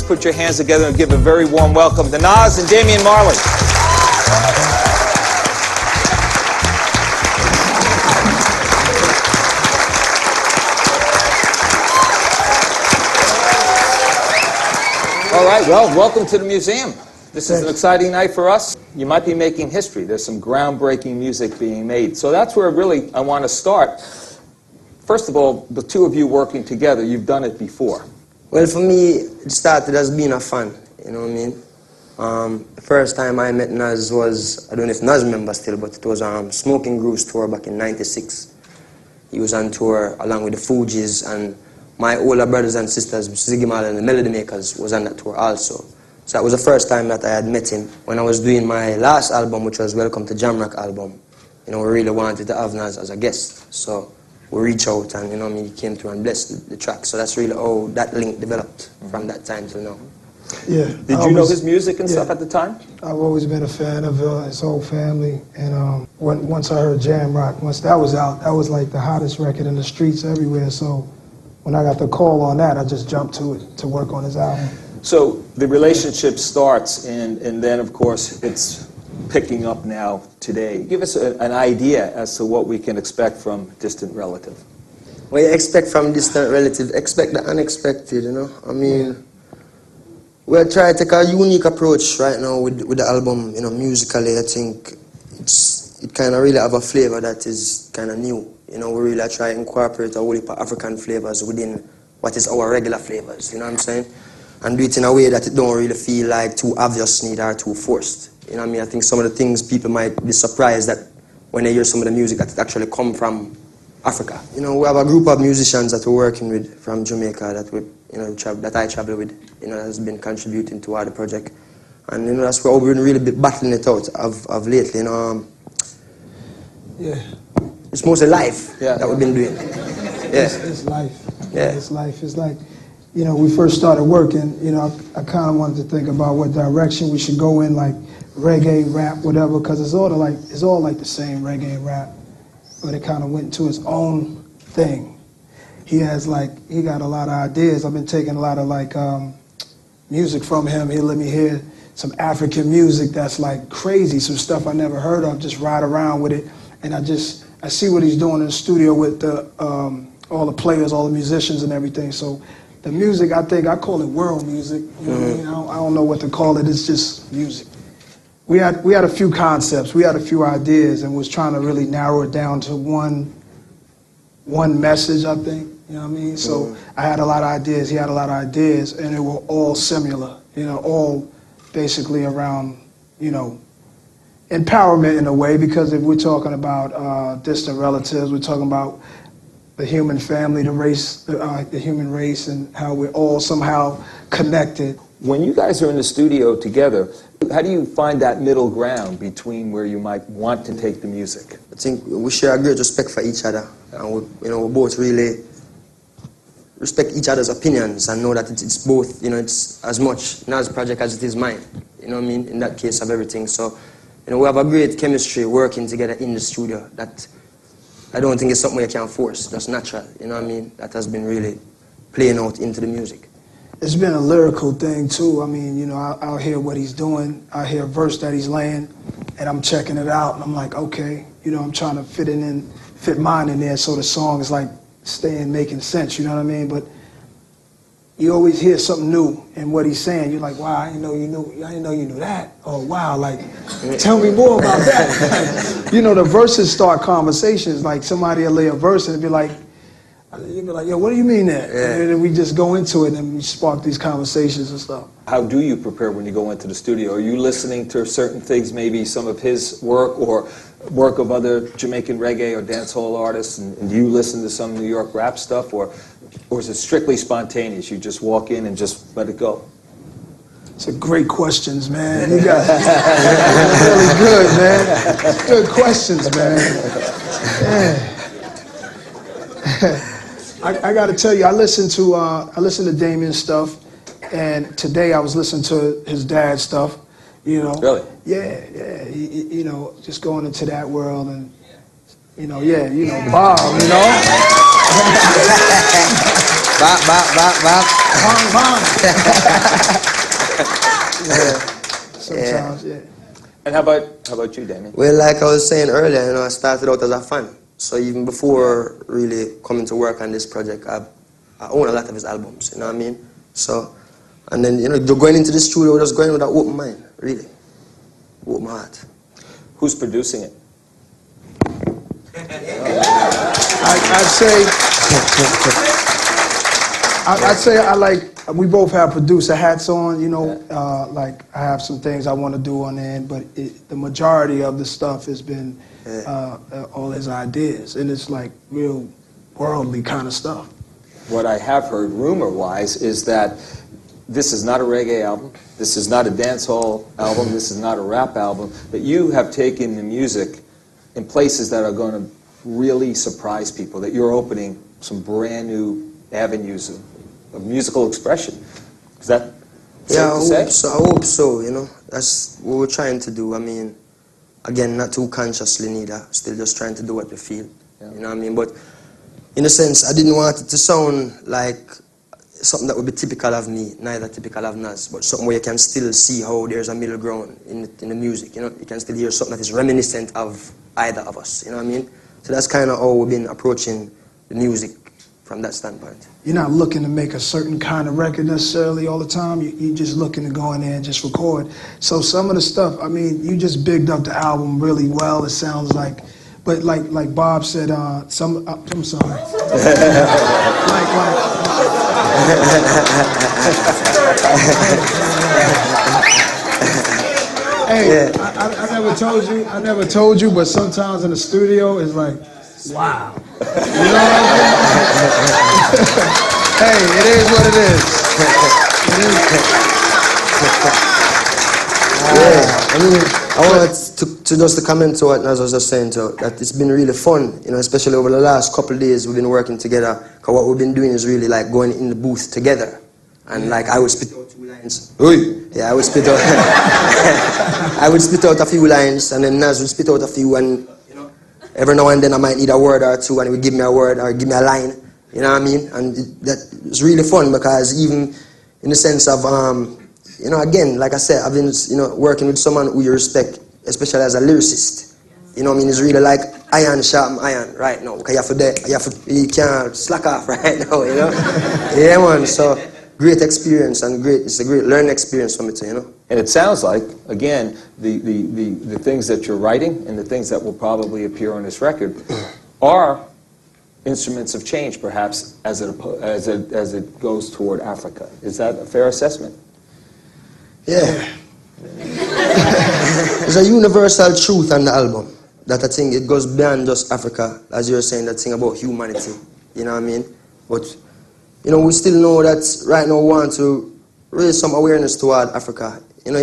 put your hands together and give a very warm welcome to Nas and Damian Marley. All right, well, welcome to the museum. This is an exciting night for us. You might be making history. There's some groundbreaking music being made. So that's where really I want to start. First of all, the two of you working together, you've done it before. Well, for me, it started as being a fan, you know what I mean? The first time I met Nas was, I don't know if Nas remembers still, but it was Smoking Groove's tour back in '96. He was on tour along with the Fugees, and my older brothers and sisters, Ziggy Marley and the Melody Makers, was on that tour also. So that was the first time that I had met him. When I was doing my last album, which was Welcome to Jamrock album, you know, we really wanted to have Nas as a guest. So we reached out and, you know, he came through and blessed the track. So that's really how that link developed from that time till now. Yeah. Did you know his music and stuff at the time? I've always been a fan of his whole family. And once I heard Jamrock, once that was out, that was like the hottest record in the streets everywhere. So when I got the call on that, I just jumped to it to work on his album. So the relationship starts, and then, of course, it's picking up now today. Give us an idea as to what we can expect from Distant Relative. What you expect from Distant Relative? Expect the unexpected, you know? I mean, we're trying to take a unique approach right now with the album, you know, musically. I think it kind of really have a flavor that is kind of new. You know, we really try to incorporate a whole heap of African flavors within what is our regular flavors, you know what I'm saying? And do it in a way that it don't really feel like too obvious need or too forced. You know what I mean? I think some of the things people might be surprised that when they hear some of the music that it actually come from Africa. You know, we have a group of musicians that we're working with from Jamaica that we, you know, that I travel with, you know, has been contributing to the project. And, you know, that's where we've been really battling it out of lately, you know. Yeah. It's mostly life that we've been doing. Yeah. It's life. Yeah. It's life. It's like, you know, we first started working, you know, I kind of wanted to think about what direction we should go in, like reggae, rap, whatever, because it's all like the same, reggae and rap, but it kind of went into its own thing. He got a lot of ideas. I've been taking a lot of like music from him. He'll let me hear some African music that's like crazy, some stuff I never heard of, just ride around with it. And I see what he's doing in the studio with all the players, all the musicians and everything. So the music, I call it world music. You know what I mean? I don't know what to call it. It's just music. We had a few concepts. We had a few ideas, and was trying to really narrow it down to one message, I think. You know what I mean? So I had a lot of ideas. He had a lot of ideas, and they were all similar. You know, all basically around, you know, empowerment in a way, because if we're talking about distant relatives, we're talking about the human family, the race, the human race, and how we're all somehow connected. When you guys are in the studio together, how do you find that middle ground between where you might want to take the music? I think we share a great respect for each other, and we both really respect each other's opinions and know that it's both, you know, it's as much Nas' project as it is mine. You know what I mean? In that case of everything. So, you know, we have a great chemistry working together in the studio that I don't think it's something you can force, just natural, you know what I mean? That has been really playing out into the music. It's been a lyrical thing too. I mean, you know, I'll hear what he's doing, I hear a verse that he's laying, and I'm checking it out, and I'm like, okay, you know, I'm trying to fit mine in there so the song is like making sense, you know what I mean? But you always hear something new in what he's saying. You're like, wow, I didn't know you knew that. Oh, wow, like, tell me more about that. Like, you know, the verses start conversations. Like, somebody will lay a verse and it'd be like, yo, what do you mean that? Yeah. And then we just go into it and we spark these conversations and stuff. How do you prepare when you go into the studio? Are you listening to certain things, maybe some of his work or work of other Jamaican reggae or dancehall artists, and do you listen to some New York rap stuff, or is it strictly spontaneous? You just walk in and just let it go? It's a great questions, man. You got really good, man. Good questions, man. Yeah. I got to tell you, I listen to Damian's stuff, and today I was listening to his dad's stuff. You know. Really? Yeah. You know, just going into that world, and you know, Bob. You know. Bop. Bong, bong. Sometimes, yeah. And how about you, Damian? Well, like I was saying earlier, you know, I started out as a fan. So even before really coming to work on this project, I own a lot of his albums, you know what I mean? So, and then, you know, going into the studio, just going with an open mind, really. Open heart. Who's producing it? I'd say I like, we both have producer hats on, you know, like I have some things I want to do on there, but the majority of the stuff has been all his ideas, and it's like real worldly kind of stuff. What I have heard rumor-wise is that this is not a reggae album, this is not a dancehall album, this is not a rap album, but you have taken the music in places that are going to really surprise people, that you're opening some brand new avenues of musical expression. Is that safe to say? I hope so, you know. That's what we're trying to do. I mean, again, not too consciously neither, still just trying to do what we feel, you know what I mean? But in a sense, I didn't want it to sound like something that would be typical of me, neither typical of Nas, but something where you can still see how there's a middle ground in the music, you know? You can still hear something that is reminiscent of either of us, you know what I mean? So that's kind of how we've been approaching the music from that standpoint. You're not looking to make a certain kind of record necessarily all the time. You're just looking to go in there and just record. So some of the stuff, I mean, you just bigged up the album really well, it sounds like. But like Bob said, I'm sorry. Hey, I never told you, but sometimes in the studio it's like, wow. You know what I mean? Hey, it is what it is. I mean, I wanted to just to comment to what Nas was just saying, that it's been really fun, you know, especially over the last couple of days we've been working together, because what we've been doing is really like going in the booth together. And like I would spit out 2 lines. Yeah, I would spit out I would spit out a few lines, and then Nas would spit out a few, and you know, every now and then I might need a word or two, and he would give me a word or give me a line, you know what I mean? And that was really fun, because even in the sense of you know, again, like I said, I've been, you know, working with someone who you respect, especially as a lyricist. You know what I mean? It's really like iron sharpen iron right now. Because you can't slack off right now, you know? Yeah, man. So great experience, and it's a great learning experience for me too, you know? And it sounds like, again, the things that you're writing and the things that will probably appear on this record are instruments of change, perhaps, as it goes toward Africa. Is that a fair assessment? Yeah. There's a universal truth on the album that I think it goes beyond just Africa, as you were saying, that thing about humanity, you know what I mean? But, you know, we still know that right now we want to raise some awareness toward Africa, you know,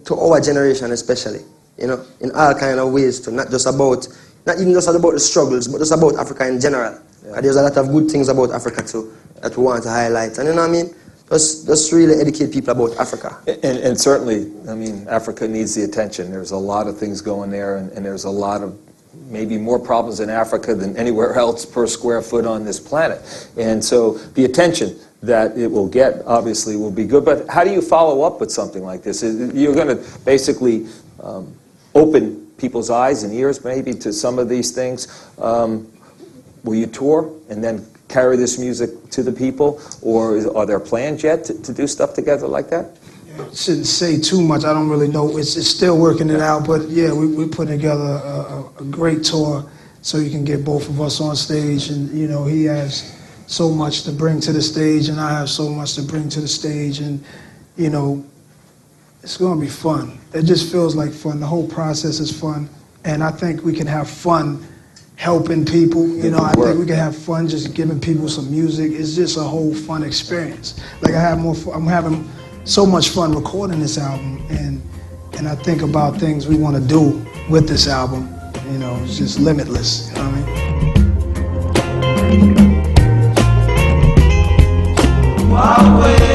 to our generation especially, you know, in all kind of ways, to not even just about the struggles, but just about Africa in general. Yeah. There's a lot of good things about Africa too that we want to highlight, and you know what I mean? Just really educate people about Africa. And certainly, I mean, Africa needs the attention. There's a lot of things going there, and there's a lot of maybe more problems in Africa than anywhere else per square foot on this planet. And so the attention that it will get obviously will be good. But how do you follow up with something like this? You're going to basically open people's eyes and ears maybe to some of these things. Will you tour and then carry this music to the people, or are there plans yet to do stuff together like that? Yeah, shouldn't say too much. I don't really know. It's still working it out, but yeah, we're putting together a great tour so you can get both of us on stage, and you know, he has so much to bring to the stage, and I have so much to bring to the stage, and you know, it's going to be fun. It just feels like fun. The whole process is fun, and I think we can have fun helping people, you know. I think we can have fun just giving people some music. It's just a whole fun experience. Like I'm having so much fun recording this album, and I think about things we want to do with this album. You know, it's just limitless. You know what I mean?